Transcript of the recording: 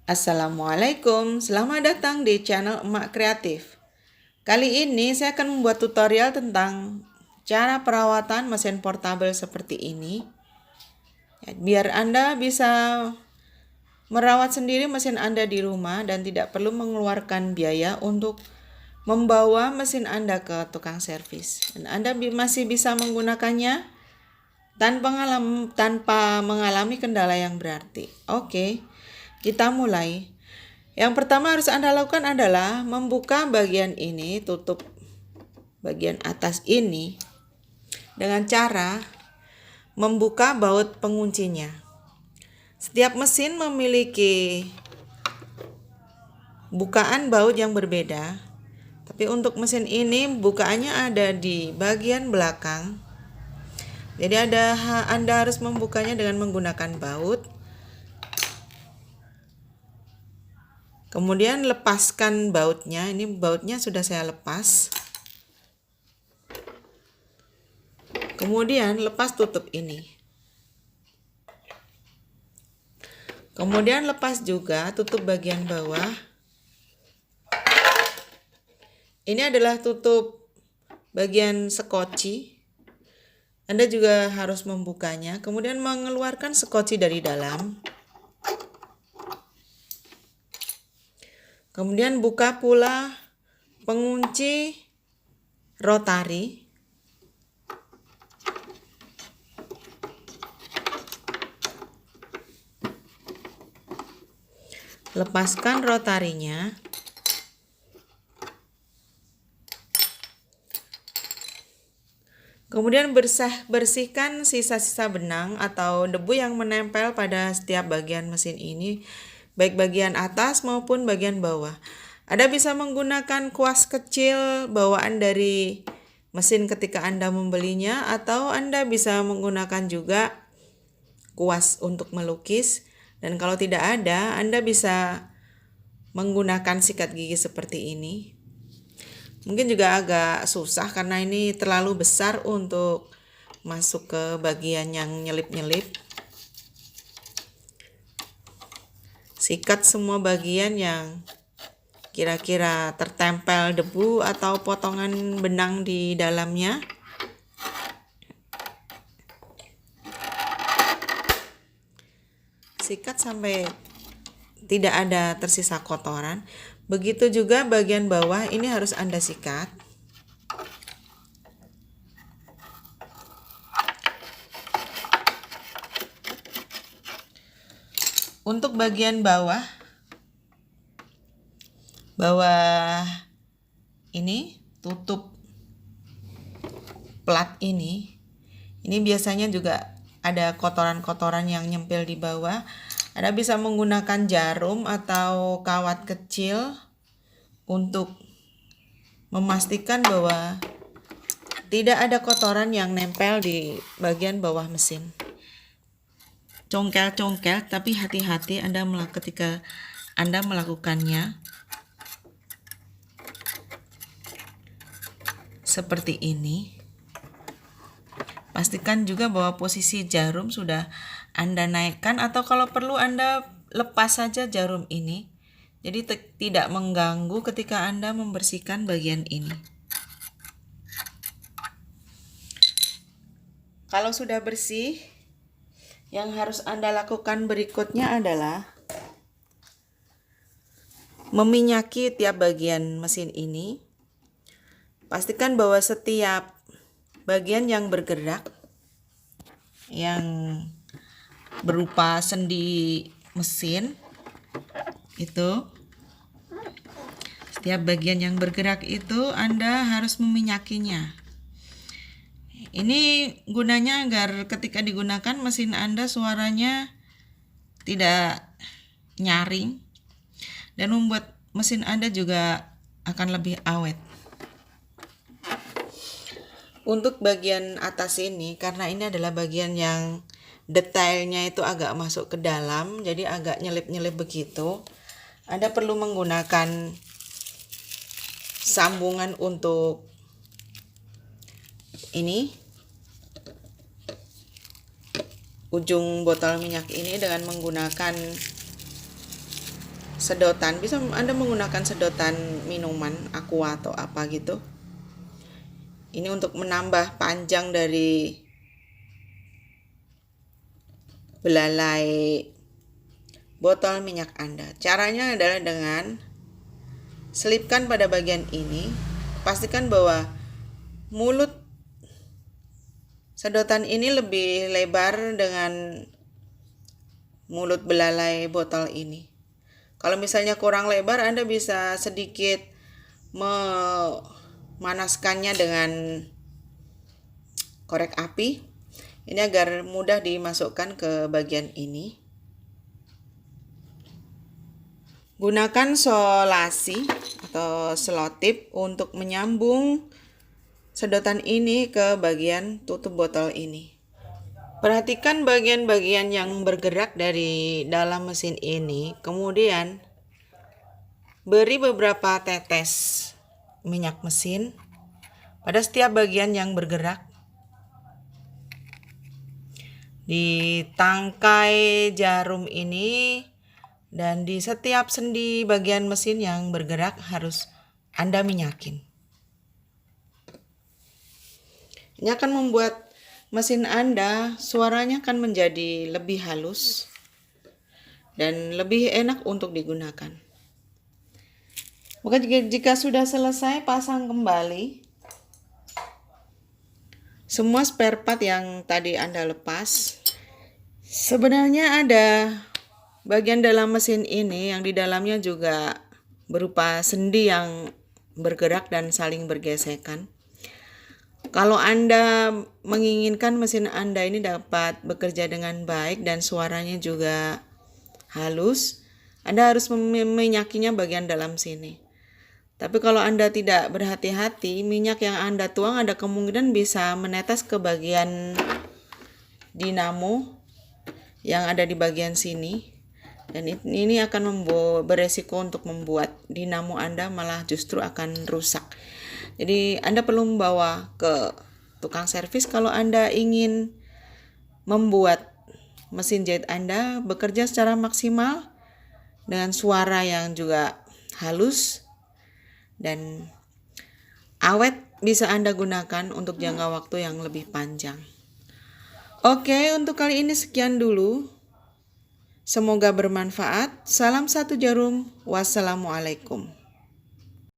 Assalamualaikum, selamat datang di channel Emak Kreatif. Kali ini saya akan membuat tutorial tentang cara perawatan mesin portabel seperti ini. Biar Anda bisa merawat sendiri mesin Anda di rumah dan tidak perlu mengeluarkan biaya untuk membawa mesin Anda ke tukang servis. Dan Anda masih bisa menggunakannya tanpa mengalami kendala yang berarti. Oke, kita mulai. Yang pertama harus Anda lakukan adalah membuka bagian ini, tutup bagian atas ini dengan cara membuka baut penguncinya. Setiap mesin memiliki bukaan baut yang berbeda, tapi untuk mesin ini bukaannya ada di bagian belakang. Jadi Anda harus membukanya dengan menggunakan baut. Kemudian lepaskan bautnya. Ini bautnya sudah saya lepas. Kemudian lepas tutup ini. Kemudian lepas juga tutup bagian bawah. Ini adalah tutup bagian sekoci. Anda juga harus membukanya. Kemudian mengeluarkan sekoci dari dalam. Kemudian buka pula pengunci rotari. Lepaskan rotarinya. Kemudian bersihkan sisa-sisa benang atau debu yang menempel pada setiap bagian mesin ini, baik bagian atas maupun bagian bawah. Anda bisa menggunakan kuas kecil bawaan dari mesin ketika Anda membelinya, atau Anda bisa menggunakan juga kuas untuk melukis. Dan kalau tidak ada, Anda bisa menggunakan sikat gigi seperti ini. Mungkin juga agak susah karena ini terlalu besar untuk masuk ke bagian yang nyelip-nyelip. Sikat semua bagian yang kira-kira tertempel debu atau potongan benang di dalamnya. Sikat sampai tidak ada tersisa kotoran. Begitu juga bagian bawah ini harus Anda sikat. Untuk bagian bawah ini tutup plat ini biasanya juga ada kotoran-kotoran yang nyempil di bawah. Anda bisa menggunakan jarum atau kawat kecil untuk memastikan bahwa tidak ada kotoran yang nempel di bagian bawah mesin. Congkel-congkel, tapi hati-hati ketika Anda melakukannya. Seperti ini. Pastikan juga bahwa posisi jarum sudah Anda naikkan, atau kalau perlu Anda lepas saja jarum ini. Jadi tidak mengganggu ketika Anda membersihkan bagian ini. Kalau sudah bersih, yang harus Anda lakukan berikutnya adalah meminyaki tiap bagian mesin ini. Pastikan bahwa setiap bagian yang bergerak, yang berupa sendi mesin itu, setiap bagian yang bergerak itu Anda harus meminyakinya. Ini gunanya agar ketika digunakan mesin Anda suaranya tidak nyaring dan membuat mesin Anda juga akan lebih awet. Untuk bagian atas ini, karena ini adalah bagian yang detailnya itu agak masuk ke dalam, jadi agak nyelip-nyelip begitu, Anda perlu menggunakan sambungan untuk ini, ujung botol minyak ini dengan menggunakan sedotan, bisa Anda menggunakan sedotan minuman, aqua atau apa gitu. Ini untuk menambah panjang dari belalai botol minyak Anda. Caranya adalah dengan selipkan pada bagian ini. Pastikan bahwa mulut sedotan ini lebih lebar dengan mulut belalai botol ini. Kalau misalnya kurang lebar, Anda bisa sedikit memanaskannya dengan korek api. Ini agar mudah dimasukkan ke bagian ini. Gunakan solasi atau selotip untuk menyambung sedotan ini ke bagian tutup botol ini. Perhatikan bagian-bagian yang bergerak dari dalam mesin ini, kemudian beri beberapa tetes minyak mesin pada setiap bagian yang bergerak. Di tangkai jarum ini dan di setiap sendi bagian mesin yang bergerak harus Anda minyakin. Ini akan membuat mesin Anda suaranya akan menjadi lebih halus dan lebih enak untuk digunakan. Maka jika sudah selesai, pasang kembali semua spare part yang tadi Anda lepas. Sebenarnya ada bagian dalam mesin ini yang di dalamnya juga berupa sendi yang bergerak dan saling bergesekan. Kalau Anda menginginkan mesin Anda ini dapat bekerja dengan baik dan suaranya juga halus, Anda harus meminyakinya bagian dalam sini. Tapi kalau Anda tidak berhati-hati, minyak yang Anda tuang ada kemungkinan bisa menetes ke bagian dinamo yang ada di bagian sini. Dan ini akan beresiko untuk membuat dinamo Anda malah justru akan rusak. Jadi Anda perlu membawa ke tukang servis kalau Anda ingin membuat mesin jahit Anda bekerja secara maksimal dengan suara yang juga halus dan awet, bisa Anda gunakan untuk jangka waktu yang lebih panjang. Oke, untuk kali ini sekian dulu. Semoga bermanfaat. Salam satu jarum. Wassalamualaikum.